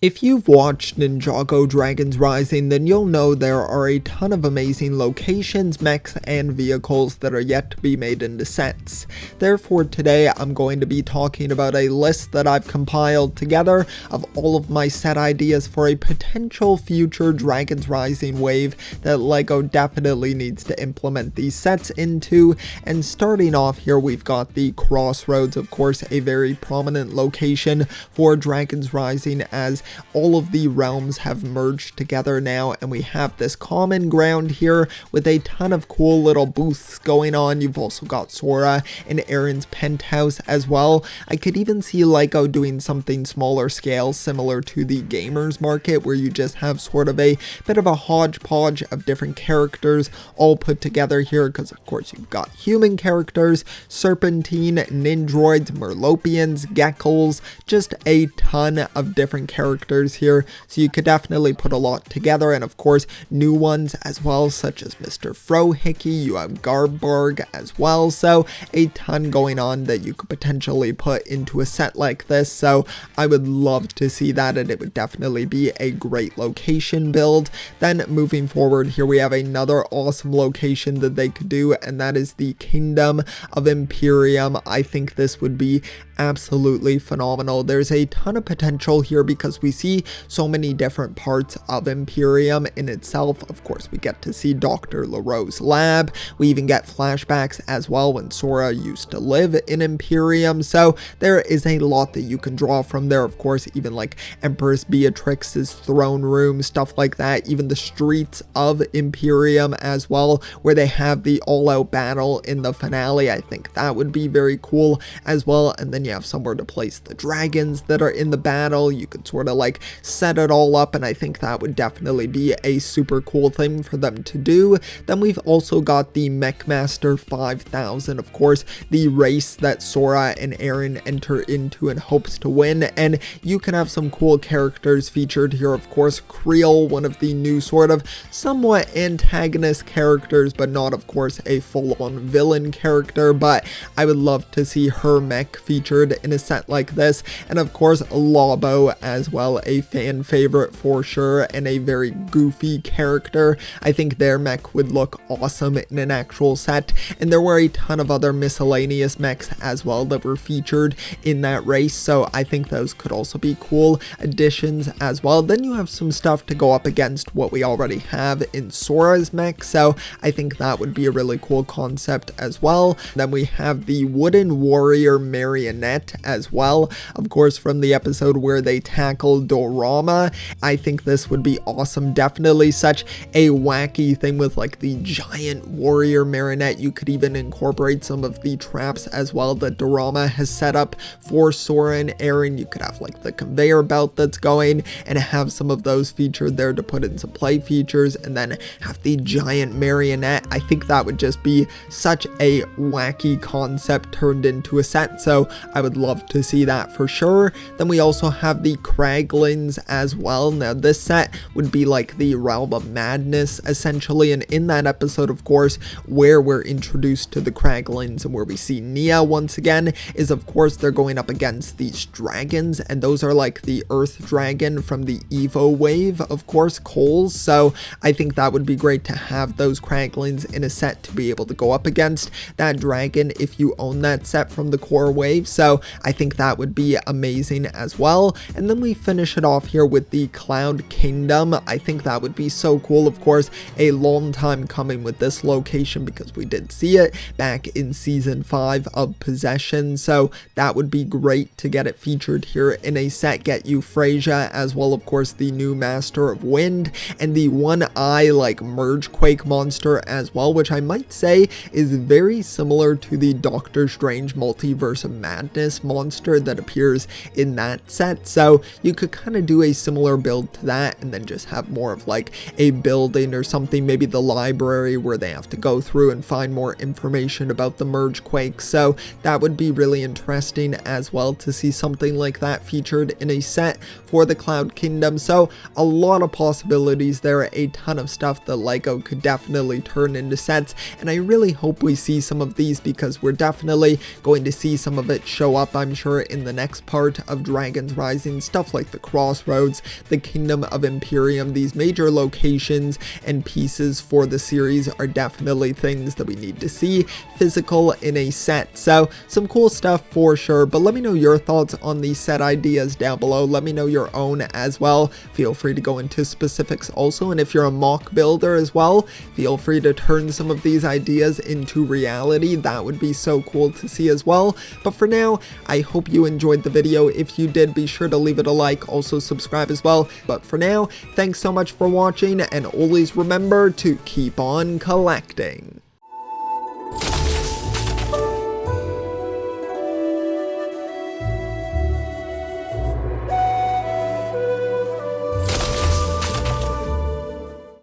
If you've watched Ninjago Dragons Rising, then you'll know there are a ton of amazing locations, mechs, and vehicles that are yet to be made into sets. Therefore, today I'm going to be talking about a list that I've compiled together of all of my set ideas for a potential future Dragons Rising wave that LEGO definitely needs to implement these sets into. And starting off here, we've got the Crossroads, of course, a very prominent location for Dragons Rising, as all of the realms have merged together now, and we have this common ground here with a ton of cool little booths going on. You've also got Sora and Aaron's penthouse as well. I could even see LEGO doing something smaller scale, similar to the gamers market, where you just have sort of a bit of a hodgepodge of different characters all put together here, because of course you've got human characters, Serpentine, Nindroids, Merlopians, Geckos, just a ton of different characters here, so you could definitely put a lot together. And of course new ones as well, such as Mr. Frohickey, you have Garbarg as well, so a ton going on that you could potentially put into a set like this. So I would love to see that, and it would definitely be a great location build. Then moving forward here, we have another awesome location that they could do, and that is the Kingdom of Imperium. I think this would be absolutely phenomenal. There's a ton of potential here because we see so many different parts of Imperium in itself. Of course, we get to see Dr. LaRoe's lab. We even get flashbacks as well when Sora used to live in Imperium. So there is a lot that you can draw from there. Of course, even like Empress Beatrix's throne room, stuff like that. Even the streets of Imperium as well, where they have the all-out battle in the finale. I think that would be very cool as well. And then you have somewhere to place the dragons that are in the battle. You could sort of like set it all up, and I think that would definitely be a super cool thing for them to do. Then we've also got the Mechmaster 5000, of course, the race that Sora and Aaron enter into and hopes to win, and you can have some cool characters featured here. Of course, Creel, one of the new sort of somewhat antagonist characters, but not of course a full-on villain character, but I would love to see her mech featured in a set like this. And of course Lobo as well, a fan favorite for sure, and a very goofy character. I think their mech would look awesome in an actual set. And there were a ton of other miscellaneous mechs as well that were featured in that race, so I think those could also be cool additions as well. Then you have some stuff to go up against what we already have in Sora's mech, so I think that would be a really cool concept as well. Then we have the Wooden Warrior Marionette as well, of course from the episode where they tackle Dorama. I think this would be awesome. Definitely such a wacky thing with like the giant warrior marionette. You could even incorporate some of the traps as well that Dorama has set up for Sora and Aaron. You could have like the conveyor belt that's going and have some of those featured there to put in some play features, and then have the giant marionette. I think that would just be such a wacky concept turned into a set, so I would love to see that for sure. Then we also have the Kraglins as well. Now this set would be like the Realm of Madness essentially, and in that episode of course where we're introduced to the Kraglins and where we see Nia once again, is of course they're going up against these dragons, and those are like the Earth Dragon from the Evo wave, of course, Coles. So I think that would be great to have those Kraglins in a set to be able to go up against that dragon if you own that set from the core wave. So I think that would be amazing as well. And then we finish it off here with the Cloud Kingdom. I think that would be so cool. Of course, a long time coming with this location because we did see it back in season 5 of Possession, so that would be great to get it featured here in a set. Get you Freyja as well, of course the new Master of Wind, and the one eye like Mergequake monster as well, which I might say is very similar to the Doctor Strange Multiverse of Madness monster that appears in that set. So you could kind of do a similar build to that, and then just have more of like a building or something, maybe the library where they have to go through and find more information about the Mergequake. So that would be really interesting as well to see something like that featured in a set for the Cloud Kingdom. So a lot of possibilities there, a ton of stuff that LEGO could definitely turn into sets, and I really hope we see some of these because we're definitely going to see some of it show up, I'm sure, in the next part of Dragons Rising, stuff like like the Crossroads, the Kingdom of Imperium. These major locations and pieces for the series are definitely things that we need to see physical in a set. So some cool stuff for sure, but let me know your thoughts on these set ideas down below. Let me know your own as well. Feel free to go into specifics also, and if you're a mock builder as well, feel free to turn some of these ideas into reality. That would be so cool to see as well. But for now, I hope you enjoyed the video. If you did, be sure to leave it a like, also subscribe as well. But for now, thanks so much for watching, and always remember to keep on collecting.